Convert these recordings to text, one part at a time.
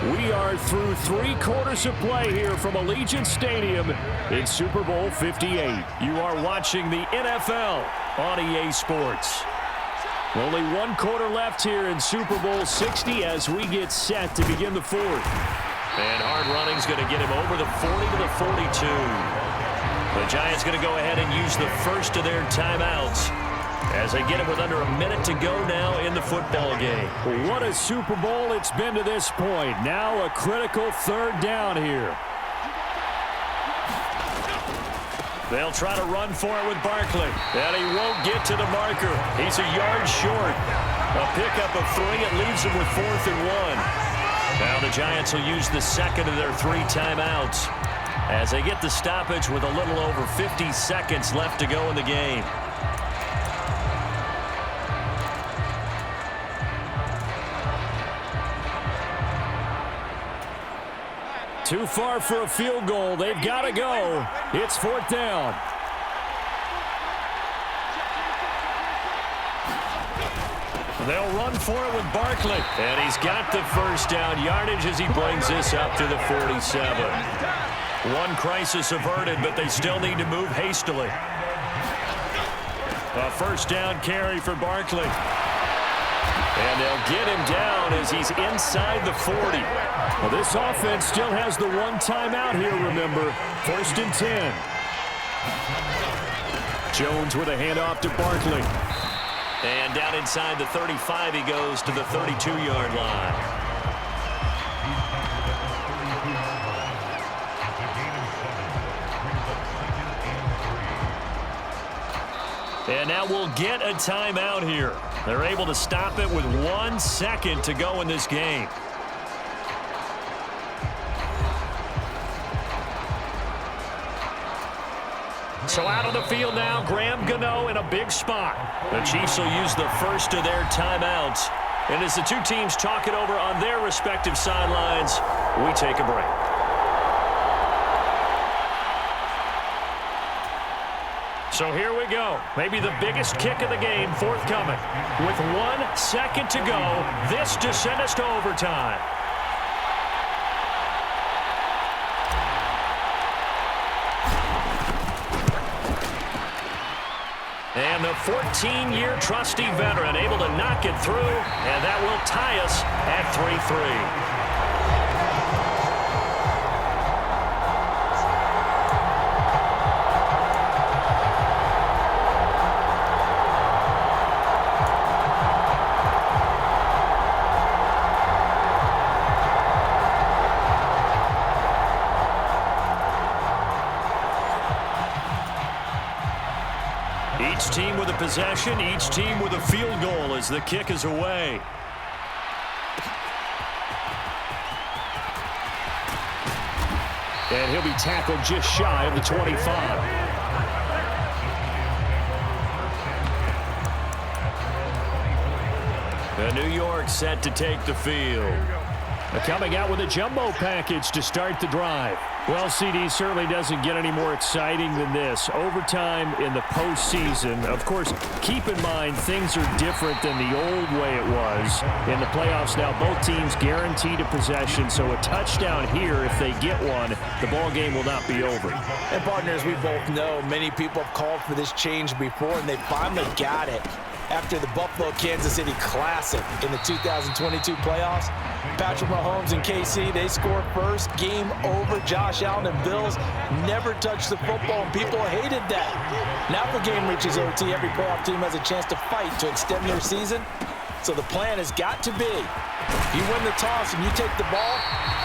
We are through 3 quarters of play here from Allegiant Stadium in Super Bowl 58. You are watching the NFL on EA Sports. Only 1 quarter left here in Super Bowl 60 as we get set to begin the 4th. And hard running's going to get him over the 40 to the 42. The Giants going to go ahead and use the first of their timeouts as they get it with under a minute to go now in the football game. What a Super Bowl it's been to this point. Now a critical 3rd down here. They'll try to run for it with Barkley, and he won't get to the marker. He's a yard short. A pickup of 3. It leaves him with 4th and 1. Now the Giants will use the second of their 3 timeouts as they get the stoppage with a little over 50 seconds left to go in the game. Too far for a field goal. They've got to go. It's 4th down. They'll run for it with Barkley. And he's got the first down yardage as he brings this up to the 47. One crisis averted, but they still need to move hastily. A first down carry for Barkley. And they'll get him down as he's inside the 40. Well, this offense still has the 1 timeout here, remember. 1st and 10. Jones with a handoff to Barkley. And down inside the 35, he goes to the 32-yard line. And now we'll get a timeout here. They're able to stop it with 1 second to go in this game. So out on the field now, Graham Gano in a big spot. The Chiefs will use the first of their timeouts. And as the 2 teams talk it over on their respective sidelines, we take a break. So here we go. Maybe the biggest kick of the game forthcoming. With 1 second to go, this to send us to overtime. And the 14-year trusty veteran able to knock it through, and that will tie us at 3-3. Each team with a possession, each team with a field goal as the kick is away. And he'll be tackled just shy of the 25. New York set to take the field. Coming out with a jumbo package to start the drive. Well, CD certainly doesn't get any more exciting than this. Overtime in the postseason. Of course, keep in mind things are different than the old way it was. In the playoffs now, both teams guaranteed a possession, so a touchdown here, if they get one, the ball game will not be over. And partners, we both know many people have called for this change before, and they finally got it. After the Buffalo-Kansas City Classic in the 2022 playoffs, Patrick Mahomes and KC, they score first, game over. Josh Allen and Bills never touched the football, and people hated that. Now the game reaches OT, every playoff team has a chance to fight to extend their season. So the plan has got to be, you win the toss and you take the ball,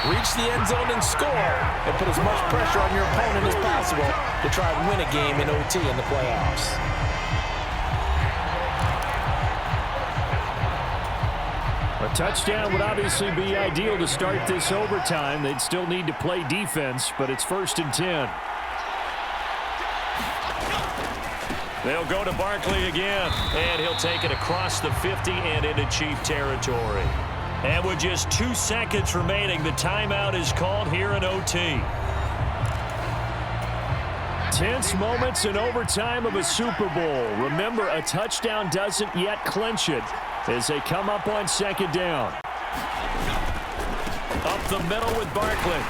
reach the end zone and score, and put as much pressure on your opponent as possible to try and win a game in OT in the playoffs. A touchdown would obviously be ideal to start this overtime. They'd still need to play defense, but it's 1st and 10. They'll go to Barkley again, and he'll take it across the 50 and into Chief territory. And with just 2 seconds remaining, the timeout is called here in OT. Tense moments in overtime of a Super Bowl. Remember, a touchdown doesn't yet clinch it as they come up on 2nd down. Up the middle with Barkley.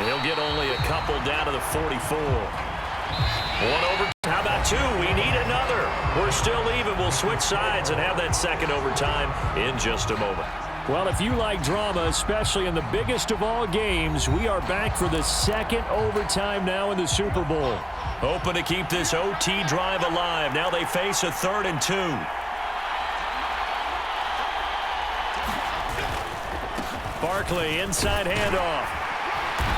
He'll get only a couple down to the 44. One over. How about two? We need another. We're still even. We'll switch sides and have that second overtime in just a moment. Well, if you like drama, especially in the biggest of all games, we are back for the second overtime now in the Super Bowl. Hoping to keep this OT drive alive. Now they face a 3rd and 2. Barkley, inside handoff.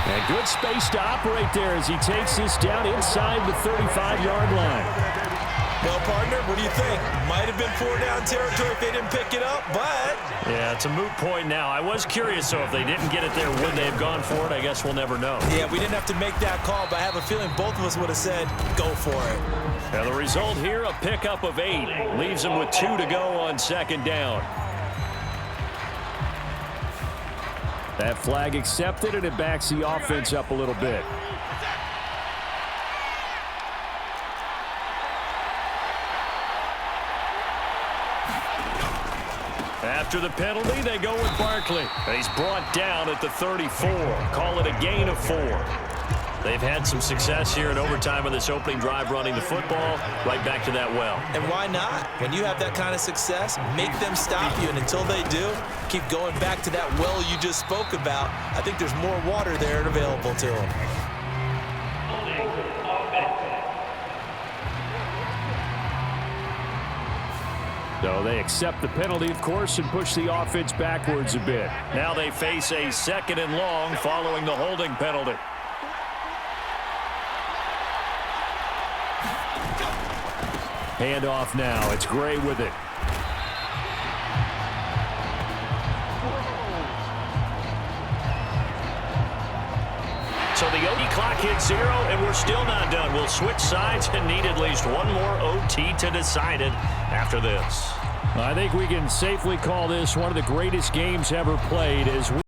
And good space to operate there as he takes this down inside the 35-yard line. Well, partner, what do you think? Might have been 4-down territory if they didn't pick it up, but... Yeah, it's a moot point now. I was curious, though, if they didn't get it there, would they have gone for it? I guess we'll never know. Yeah, we didn't have to make that call, but I have a feeling both of us would have said, go for it. And the result here, a pickup of 8. Leaves them with 2 to go on 2nd down. That flag accepted, and it backs the offense up a little bit. After the penalty, they go with Barkley. He's brought down at the 34. Call it a gain of 4. They've had some success here in overtime of this opening drive running the football. Right back to that well. And why not? When you have that kind of success, make them stop you. And until they do, keep going back to that well you just spoke about. I think there's more water there and available to them. So they accept the penalty, of course, and push the offense backwards a bit. Now they face a 2nd and long following the holding penalty. Handoff now. It's Gray with it. So the OT clock hits 0, and we're still not done. We'll switch sides and need at least one more OT to decide it after this. I think we can safely call this one of the greatest games ever played as we